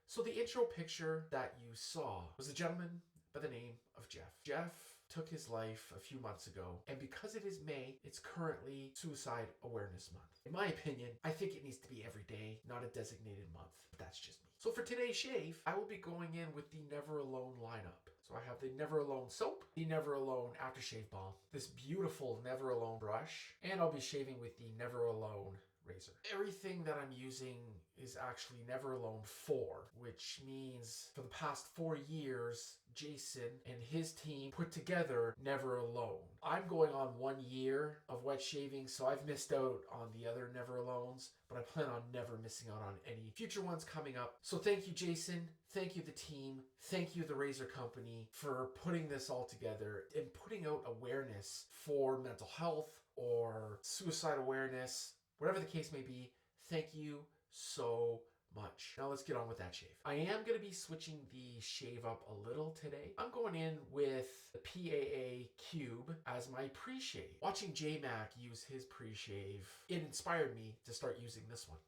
So the intro picture that you saw was a gentleman by the name of Jeff. Jeff took his life a few months ago, and because it is May, it's currently Suicide Awareness Month. In my opinion, I think it needs to be every day, not a designated month, but that's just me. So for today's shave, I will be going in with the Never Alone lineup. So I have the Never Alone soap, the Never Alone Aftershave Balm, this beautiful Never Alone brush, and I'll be shaving with the Never Alone razor. Everything that I'm using is actually Never Alone 4, which means for the past 4 years, Jason and his team put together Never Alone. I'm going on 1 year of wet shaving, so I've missed out on the other Never Alones, but I plan on never missing out on any future ones coming up. So thank you, Jason. Thank you, the team. Thank you, the razor company, for putting this all together and putting out awareness for mental health or suicide awareness. Whatever the case may be, thank you so much. Now let's get on with that shave. I am going to be switching the shave up a little today. I'm going in with the PAA Cube as my pre-shave. Watching J-Mac use his pre-shave, it inspired me to start using this one.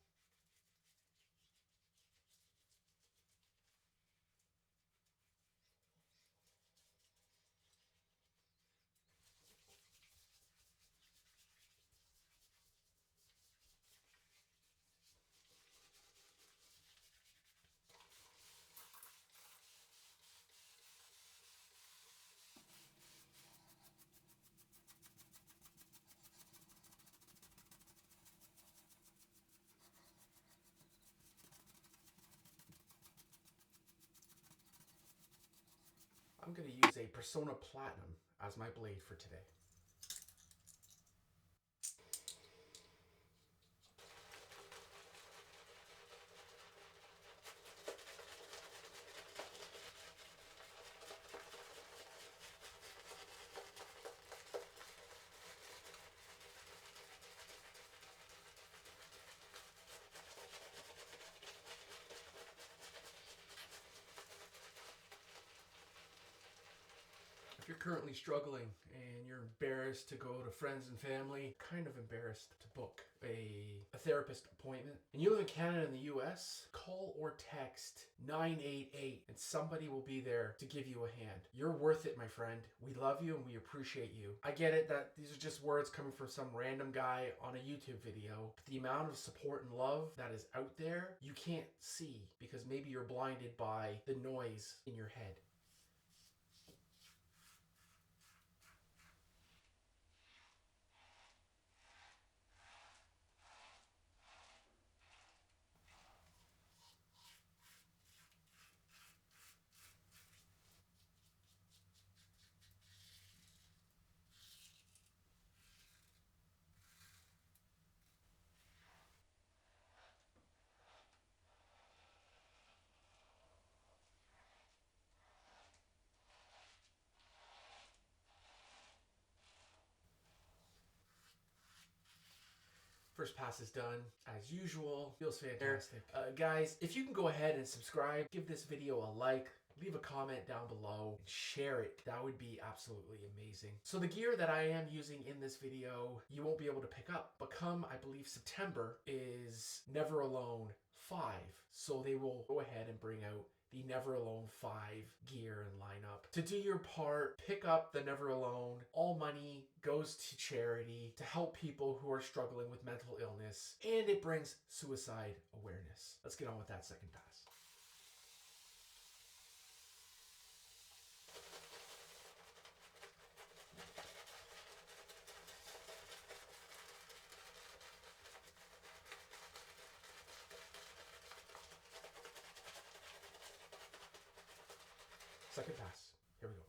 I'm going to use a Persona Platinum as my blade for today. If you're currently struggling and you're embarrassed to go to friends and family, kind of embarrassed to book a therapist appointment, and you live in Canada and the US, call or text 988 and somebody will be there to give you a hand. You're worth it, my friend. We love you and we appreciate you. I get it that these are just words coming from some random guy on a YouTube video, but the amount of support and love that is out there, you can't see because maybe you're blinded by the noise in your head. First pass is done, as usual. Feels fantastic. Guys, if you can go ahead and subscribe, give this video a like, leave a comment down below, and share it. That would be absolutely amazing. So the gear that I am using in this video, you won't be able to pick up, but come, I believe, September is Never Alone 5. So they will go ahead and bring out the Never Alone 5 gear and lineup. To do your part, pick up the Never Alone. All money goes to charity to help people who are struggling with mental illness, and it brings suicide awareness. Let's get on with that second pass. Second pass. Here we go.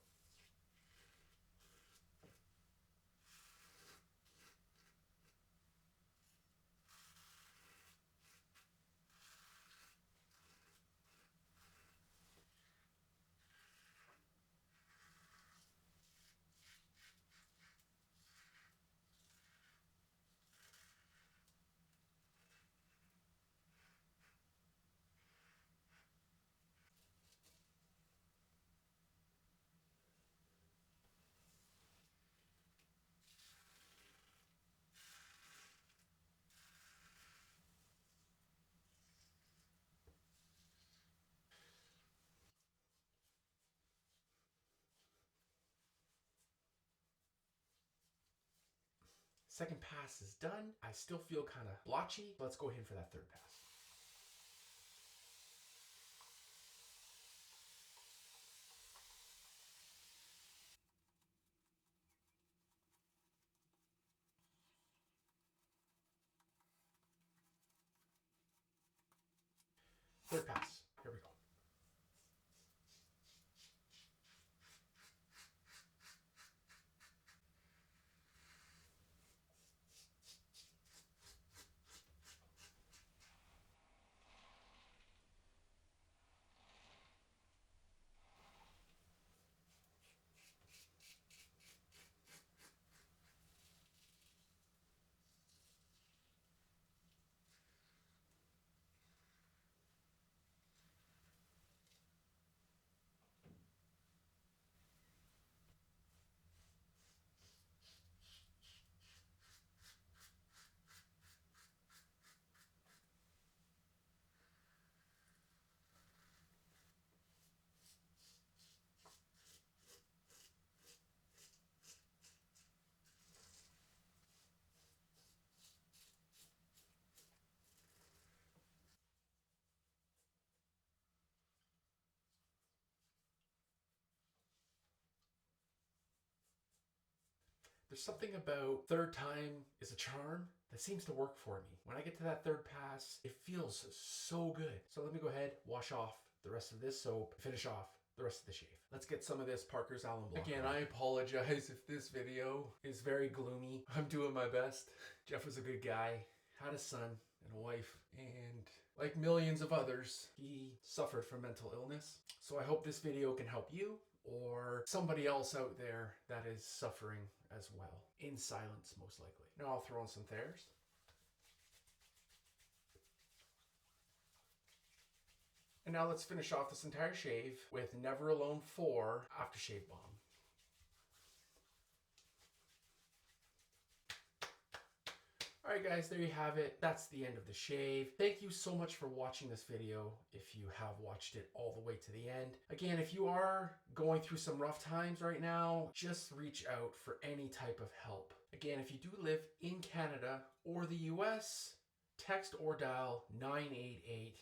Second pass is done. I still feel kind of blotchy. Let's go ahead for that third pass. Third pass. Here we go. There's something about third time is a charm that seems to work for me. When I get to that third pass, it feels so good. So let me go ahead, wash off the rest of this soap, finish off the rest of the shave. Let's get some of this Parker's Alum Block. Again, I apologize if this video is very gloomy. I'm doing my best. Jeff was a good guy, had a son and a wife, and like millions of others, he suffered from mental illness. So I hope this video can help you or somebody else out there that is suffering as well. In silence, most likely. Now I'll throw in some Thayers. And now let's finish off this entire shave with Never Alone 4 Aftershave Balm. Alright guys, there you have it. That's the end of the shave. Thank you so much for watching this video if you have watched it all the way to the end. Again, if you are going through some rough times right now, just reach out for any type of help. Again, if you do live in Canada or the US, text or dial 988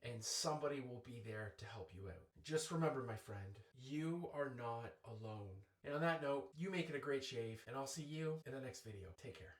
and somebody will be there to help you out. Just remember, my friend, you are not alone. And on that note, you make it a great shave and I'll see you in the next video. Take care.